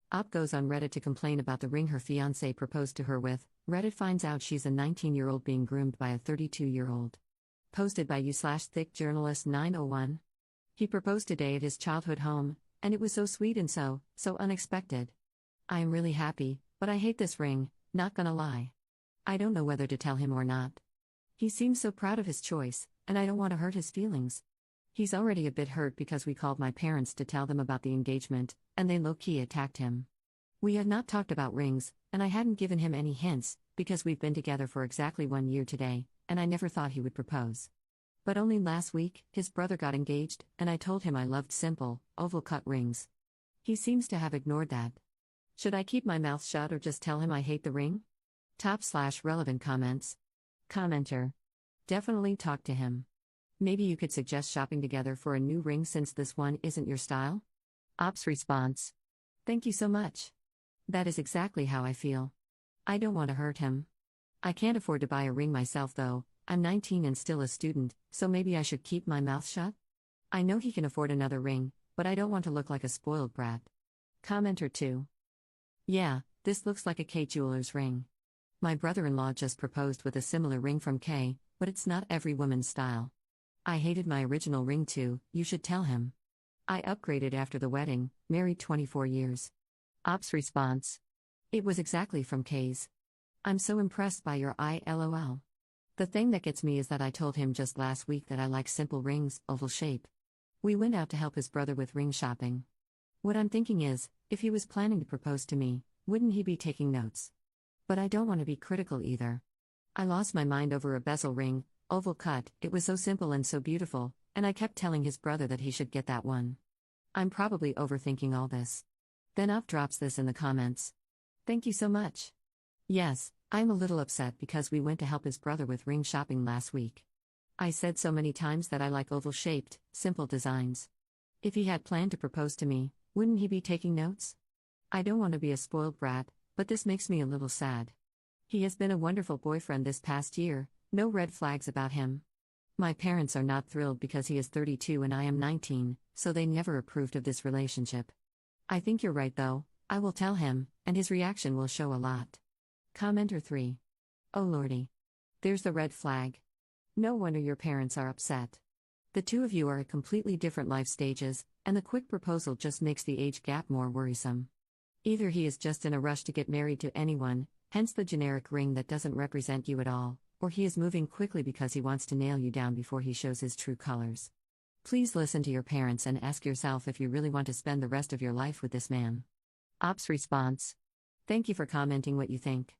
Op goes on Reddit to complain about the ring her fiancé proposed to her with. Reddit finds out she's a 19-year-old being groomed by a 32-year-old. Posted by u/thick journalist 901. He proposed today at his childhood home, and it was so sweet and so unexpected. I am really happy, but I hate this ring, not gonna lie. I don't know whether to tell him or not. He seems so proud of his choice, and I don't want to hurt his feelings. He's already a bit hurt because we called my parents to tell them about the engagement, and they low-key attacked him. We had not talked about rings, and I hadn't given him any hints, because we've been together for exactly 1 year today, and I never thought he would propose. But only last week, his brother got engaged, and I told him I loved simple, oval-cut rings. He seems to have ignored that. Should I keep my mouth shut or just tell him I hate the ring? Top/relevant comments. Commenter. Definitely talk to him. Maybe you could suggest shopping together for a new ring since this one isn't your style? Op's response. Thank you so much. That is exactly how I feel. I don't want to hurt him. I can't afford to buy a ring myself though. I'm 19 and still a student, so maybe I should keep my mouth shut? I know he can afford another ring, but I don't want to look like a spoiled brat. Commenter 2. Yeah, this looks like a K jeweler's ring. My brother-in-law just proposed with a similar ring from K, but it's not every woman's style. I hated my original ring too, you should tell him. I upgraded after the wedding, married 24 years. Op's response. It was exactly from K's. I'm so impressed by your LOL. The thing that gets me is that I told him just last week that I like simple rings, oval shape. We went out to help his brother with ring shopping. What I'm thinking is, if he was planning to propose to me, wouldn't he be taking notes? But I don't want to be critical either. I lost my mind over a bezel ring, oval cut, it was so simple and so beautiful, and I kept telling his brother that he should get that one. I'm probably overthinking all this. Then Up drops this in the comments. Thank you so much. Yes, I'm a little upset because we went to help his brother with ring shopping last week. I said so many times that I like oval-shaped, simple designs. If he had planned to propose to me, wouldn't he be taking notes? I don't want to be a spoiled brat, but this makes me a little sad. He has been a wonderful boyfriend this past year, no red flags about him. My parents are not thrilled because he is 32 and I am 19, so they never approved of this relationship. I think you're right though, I will tell him, and his reaction will show a lot. Commenter 3. Oh lordy. There's the red flag. No wonder your parents are upset. The two of you are at completely different life stages, and the quick proposal just makes the age gap more worrisome. Either he is just in a rush to get married to anyone, hence the generic ring that doesn't represent you at all, or he is moving quickly because he wants to nail you down before he shows his true colors. Please listen to your parents and ask yourself if you really want to spend the rest of your life with this man. Op's response. Thank you for commenting what you think.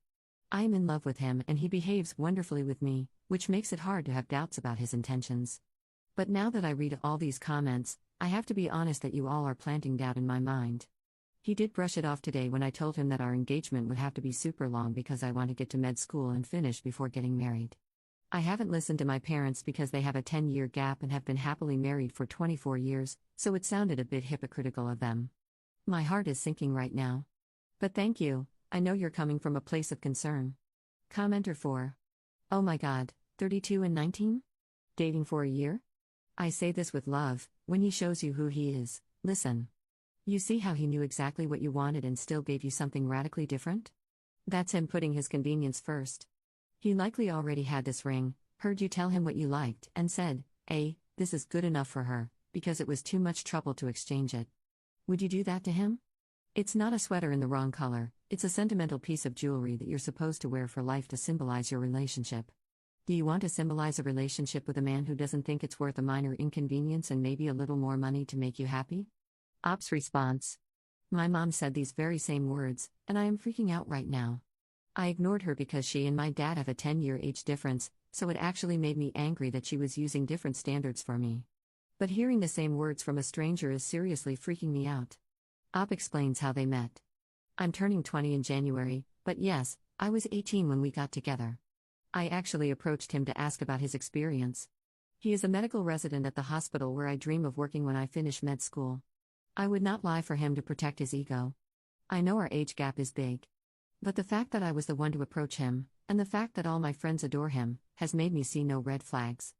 I am in love with him and he behaves wonderfully with me, which makes it hard to have doubts about his intentions. But now that I read all these comments, I have to be honest that you all are planting doubt in my mind. He did brush it off today when I told him that our engagement would have to be super long because I want to get to med school and finish before getting married. I haven't listened to my parents because they have a 10-year gap and have been happily married for 24 years, so it sounded a bit hypocritical of them. My heart is sinking right now. But thank you, I know you're coming from a place of concern. Commenter 4. Oh my god, 32 and 19? Dating for a year? I say this with love, when he shows you who he is, listen. You see how he knew exactly what you wanted and still gave you something radically different? That's him putting his convenience first. He likely already had this ring, heard you tell him what you liked, and said, this is good enough for her, because it was too much trouble to exchange it. Would you do that to him? It's not a sweater in the wrong color, it's a sentimental piece of jewelry that you're supposed to wear for life to symbolize your relationship. Do you want to symbolize a relationship with a man who doesn't think it's worth a minor inconvenience and maybe a little more money to make you happy? Op's response. My mom said these very same words, and I am freaking out right now. I ignored her because she and my dad have a 10-year age difference, so it actually made me angry that she was using different standards for me. But hearing the same words from a stranger is seriously freaking me out. Op explains how they met. I'm turning 20 in January, but yes, I was 18 when we got together. I actually approached him to ask about his experience. He is a medical resident at the hospital where I dream of working when I finish med school. I would not lie for him to protect his ego. I know our age gap is big. But the fact that I was the one to approach him, and the fact that all my friends adore him, has made me see no red flags.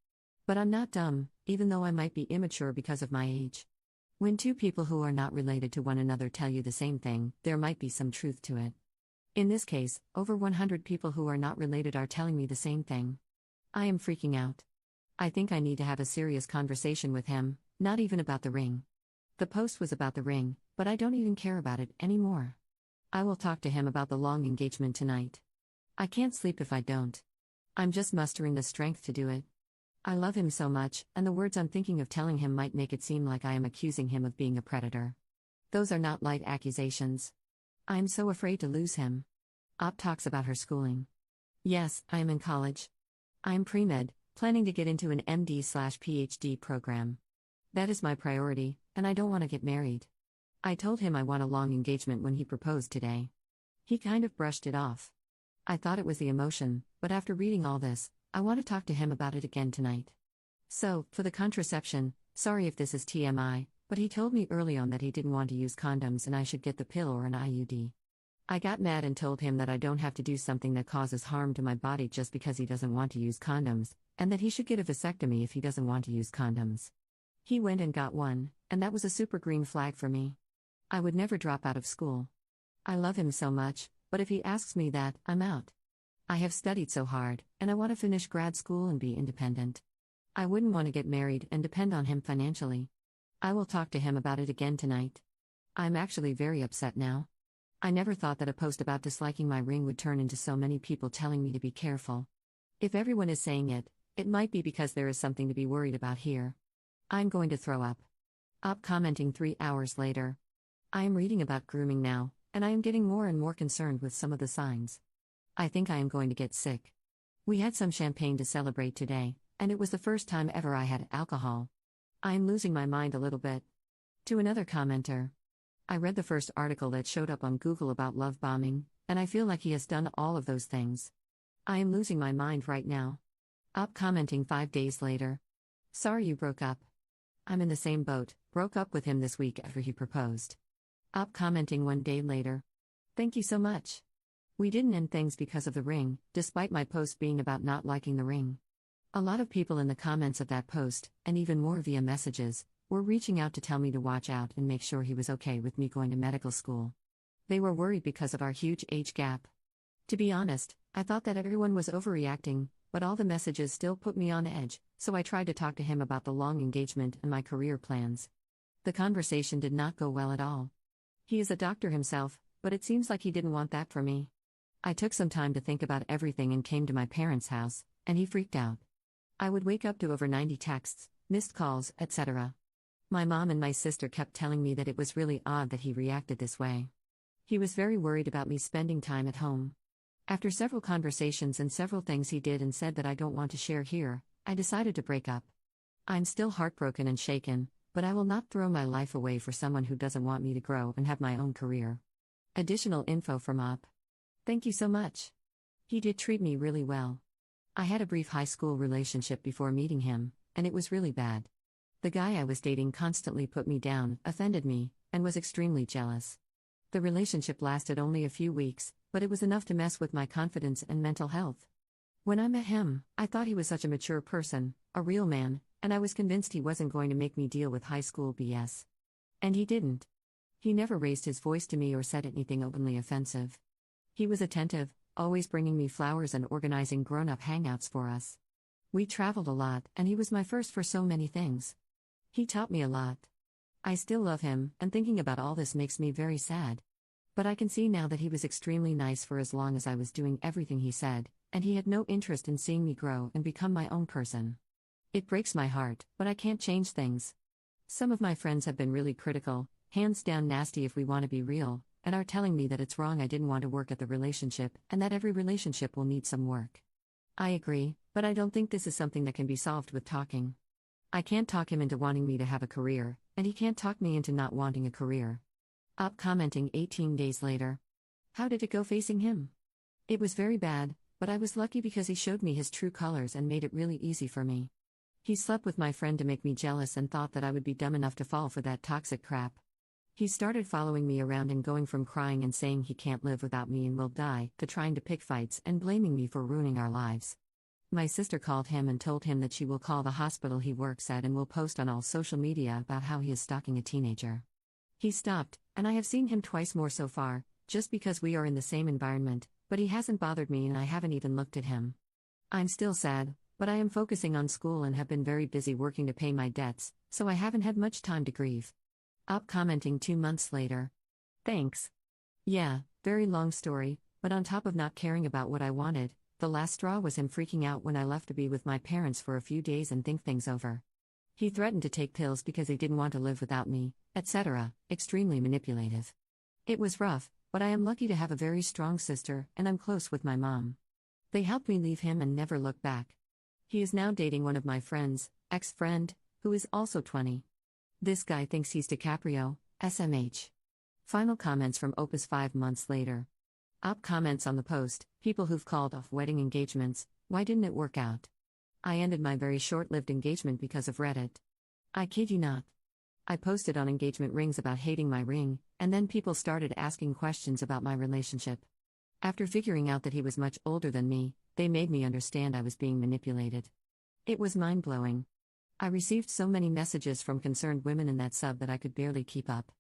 But I'm not dumb, even though I might be immature because of my age. When two people who are not related to one another tell you the same thing, there might be some truth to it. In this case, over 100 people who are not related are telling me the same thing. I am freaking out. I think I need to have a serious conversation with him, not even about the ring. The post was about the ring, but I don't even care about it anymore. I will talk to him about the long engagement tonight. I can't sleep if I don't. I'm just mustering the strength to do it. I love him so much, and the words I'm thinking of telling him might make it seem like I am accusing him of being a predator. Those are not light accusations. I am so afraid to lose him. Op talks about her schooling. Yes, I am in college. I am pre-med, planning to get into an MD/PhD program. That is my priority, and I don't want to get married. I told him I want a long engagement when he proposed today. He kind of brushed it off. I thought it was the emotion, but after reading all this, I want to talk to him about it again tonight. So, for the contraception, sorry if this is TMI, but he told me early on that he didn't want to use condoms and I should get the pill or an IUD. I got mad and told him that I don't have to do something that causes harm to my body just because he doesn't want to use condoms, and that he should get a vasectomy if he doesn't want to use condoms. He went and got one, and that was a super green flag for me. I would never drop out of school. I love him so much, but if he asks me that, I'm out. I have studied so hard, and I want to finish grad school and be independent. I wouldn't want to get married and depend on him financially. I will talk to him about it again tonight. I'm actually very upset now. I never thought that a post about disliking my ring would turn into so many people telling me to be careful. If everyone is saying it, it might be because there is something to be worried about here. I'm going to throw up. Op commenting 3 hours later. I am reading about grooming now, and I am getting more and more concerned with some of the signs. I think I am going to get sick. We had some champagne to celebrate today, and it was the first time ever I had alcohol. I am losing my mind a little bit. To another commenter. I read the first article that showed up on Google about love bombing, and I feel like he has done all of those things. I am losing my mind right now. Op commenting 5 days later. Sorry you broke up. I'm in the same boat, broke up with him this week after he proposed. Op commenting 1 day later. Thank you so much. We didn't end things because of the ring, despite my post being about not liking the ring. A lot of people in the comments of that post, and even more via messages, were reaching out to tell me to watch out and make sure he was okay with me going to medical school. They were worried because of our huge age gap. To be honest, I thought that everyone was overreacting, but all the messages still put me on edge, so I tried to talk to him about the long engagement and my career plans. The conversation did not go well at all. He is a doctor himself, but it seems like he didn't want that for me. I took some time to think about everything and came to my parents' house, and he freaked out. I would wake up to over 90 texts, missed calls, etc. My mom and my sister kept telling me that it was really odd that he reacted this way. He was very worried about me spending time at home. After several conversations and several things he did and said that I don't want to share here, I decided to break up. I'm still heartbroken and shaken, but I will not throw my life away for someone who doesn't want me to grow and have my own career. Additional info from Op. Thank you so much. He did treat me really well. I had a brief high school relationship before meeting him, and it was really bad. The guy I was dating constantly put me down, offended me, and was extremely jealous. The relationship lasted only a few weeks, but it was enough to mess with my confidence and mental health. When I met him, I thought he was such a mature person, a real man, and I was convinced he wasn't going to make me deal with high school BS. And he didn't. He never raised his voice to me or said anything openly offensive. He was attentive, always bringing me flowers and organizing grown-up hangouts for us. We traveled a lot, and he was my first for so many things. He taught me a lot. I still love him, and thinking about all this makes me very sad. But I can see now that he was extremely nice for as long as I was doing everything he said, and he had no interest in seeing me grow and become my own person. It breaks my heart, but I can't change things. Some of my friends have been really critical, hands down nasty if we want to be real, and are telling me that it's wrong I didn't want to work at the relationship and that every relationship will need some work. I agree, but I don't think this is something that can be solved with talking. I can't talk him into wanting me to have a career, and he can't talk me into not wanting a career. Op commenting 18 days later. How did it go facing him? It was very bad, but I was lucky because he showed me his true colors and made it really easy for me. He slept with my friend to make me jealous and thought that I would be dumb enough to fall for that toxic crap. He started following me around and going from crying and saying he can't live without me and will die, to trying to pick fights and blaming me for ruining our lives. My sister called him and told him that she will call the hospital he works at and will post on all social media about how he is stalking a teenager. He stopped, and I have seen him twice more so far, just because we are in the same environment, but he hasn't bothered me and I haven't even looked at him. I'm still sad, but I am focusing on school and have been very busy working to pay my debts, so I haven't had much time to grieve. Op commenting 2 months later. Thanks. Yeah, very long story, but on top of not caring about what I wanted, the last straw was him freaking out when I left to be with my parents for a few days and think things over. He threatened to take pills because he didn't want to live without me, etc., extremely manipulative. It was rough, but I am lucky to have a very strong sister and I'm close with my mom. They helped me leave him and never look back. He is now dating one of my friends, ex-friend, who is also 20. This guy thinks he's DiCaprio, SMH. Final comments from Opus 5 months later. Op comments on the post, people who've called off wedding engagements, why didn't it work out? I ended my very short-lived engagement because of Reddit. I kid you not. I posted on engagement rings about hating my ring, and then people started asking questions about my relationship. After figuring out that he was much older than me, they made me understand I was being manipulated. It was mind-blowing. I received so many messages from concerned women in that sub that I could barely keep up.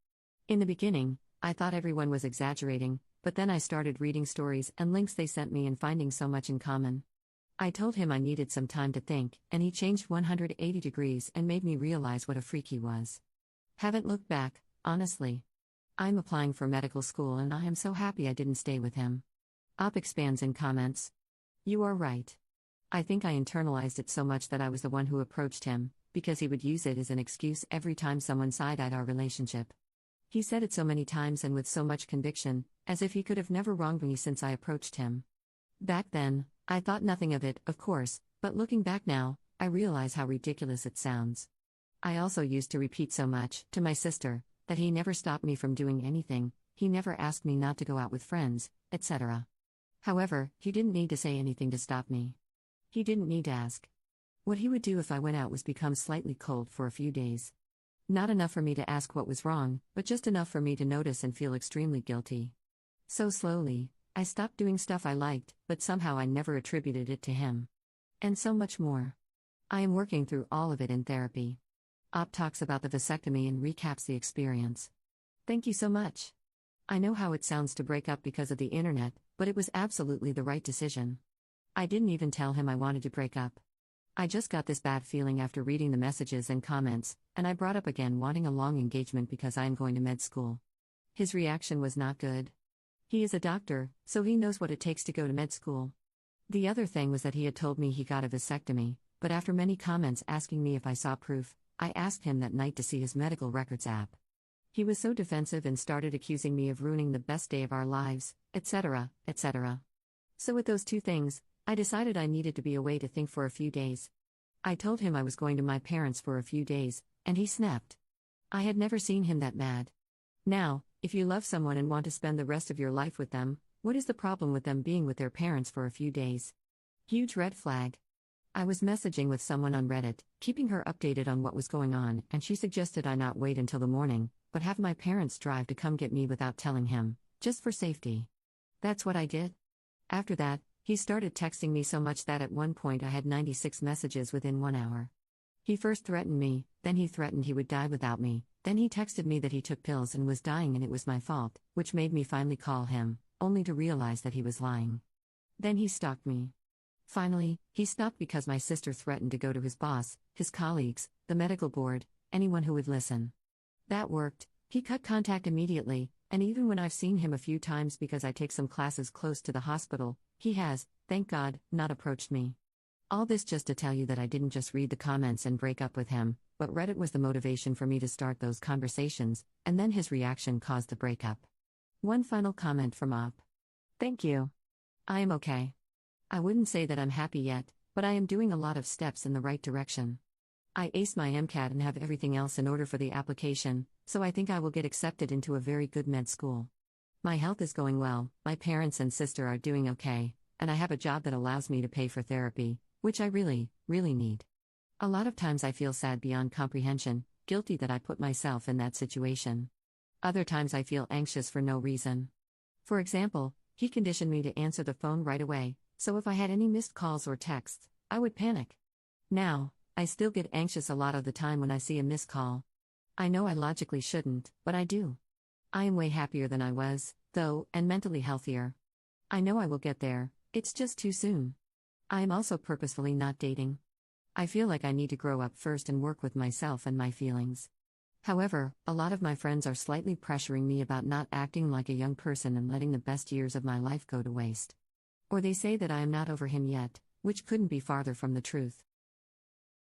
In the beginning, I thought everyone was exaggerating, but then I started reading stories and links they sent me and finding so much in common. I told him I needed some time to think, and he changed 180 degrees and made me realize what a freak he was. Haven't looked back, honestly. I'm applying for medical school and I am so happy I didn't stay with him. Op expands in comments. You are right. I think I internalized it so much that I was the one who approached him, because he would use it as an excuse every time someone side-eyed our relationship. He said it so many times and with so much conviction, as if he could have never wronged me since I approached him. Back then, I thought nothing of it, of course, but looking back now, I realize how ridiculous it sounds. I also used to repeat so much, to my sister, that he never stopped me from doing anything, he never asked me not to go out with friends, etc. However, he didn't need to say anything to stop me. He didn't need to ask. What he would do if I went out was become slightly cold for a few days. Not enough for me to ask what was wrong, but just enough for me to notice and feel extremely guilty. So slowly, I stopped doing stuff I liked, but somehow I never attributed it to him. And so much more. I am working through all of it in therapy. Op talks about the vasectomy and recaps the experience. Thank you so much. I know how it sounds to break up because of the internet, but it was absolutely the right decision. I didn't even tell him I wanted to break up. I just got this bad feeling after reading the messages and comments, and I brought up again wanting a long engagement because I am going to med school. His reaction was not good. He is a doctor, so he knows what it takes to go to med school. The other thing was that he had told me he got a vasectomy, but after many comments asking me if I saw proof, I asked him that night to see his medical records app. He was so defensive and started accusing me of ruining the best day of our lives, etc., etc. So with those two things, I decided I needed to be away to think for a few days. I told him I was going to my parents for a few days, and he snapped. I had never seen him that mad. Now, if you love someone and want to spend the rest of your life with them, what is the problem with them being with their parents for a few days? Huge red flag. I was messaging with someone on Reddit, keeping her updated on what was going on, and she suggested I not wait until the morning, but have my parents drive to come get me without telling him, just for safety. That's what I did. After that, he started texting me so much that at one point I had 96 messages within 1 hour. He first threatened me, then he threatened he would die without me, then he texted me that he took pills and was dying and it was my fault, which made me finally call him, only to realize that he was lying. Then he stalked me. Finally, he stopped because my sister threatened to go to his boss, his colleagues, the medical board, anyone who would listen. That worked. He cut contact immediately, and even when I've seen him a few times because I take some classes close to the hospital, he has, thank God, not approached me. All this just to tell you that I didn't just read the comments and break up with him, but Reddit was the motivation for me to start those conversations, and then his reaction caused the breakup. One final comment from Op. Thank you. I am okay. I wouldn't say that I'm happy yet, but I am doing a lot of steps in the right direction. I aced my MCAT and have everything else in order for the application, so I think I will get accepted into a very good med school. My health is going well, my parents and sister are doing okay, and I have a job that allows me to pay for therapy, which I really, really need. A lot of times I feel sad beyond comprehension, guilty that I put myself in that situation. Other times I feel anxious for no reason. For example, he conditioned me to answer the phone right away, so if I had any missed calls or texts, I would panic. Now, I still get anxious a lot of the time when I see a missed call. I know I logically shouldn't, but I do. I am way happier than I was, though, and mentally healthier. I know I will get there, it's just too soon. I am also purposefully not dating. I feel like I need to grow up first and work with myself and my feelings. However, a lot of my friends are slightly pressuring me about not acting like a young person and letting the best years of my life go to waste. Or they say that I am not over him yet, which couldn't be farther from the truth.